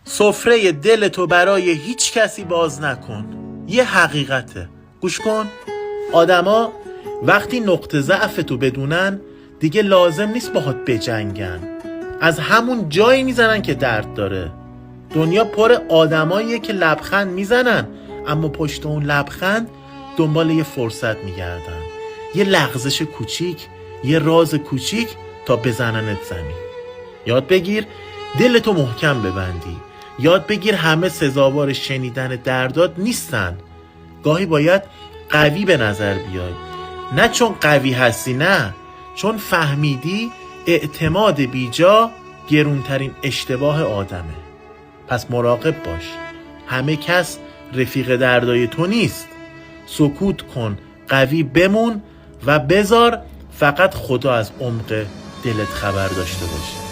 سفره دلتو برای هیچ کسی باز نکن. یه حقیقته، گوش کن. آدما وقتی نقطه ضعفتو بدونن دیگه لازم نیست باهات بجنگن، از همون جایی میزنن که درد داره. دنیا پر آدماییه که لبخند میزنن اما پشت اون لبخند دنبال یه فرصت میگردن، یه لغزش کوچیک، یه راز کوچیک تا بزننت زمین. یاد بگیر دلتو محکم ببندی. یاد بگیر همه سزاوار شنیدن دردات نیستن. گاهی باید قوی به نظر بیای، نه چون قوی هستی، نه چون فهمیدی اعتماد بیجا گرونترین اشتباه آدمه. پس مراقب باش، همه کس رفیق دردای تو نیست. سکوت کن، قوی بمون و بذار فقط خدا از عمق دلت خبر داشته باشه.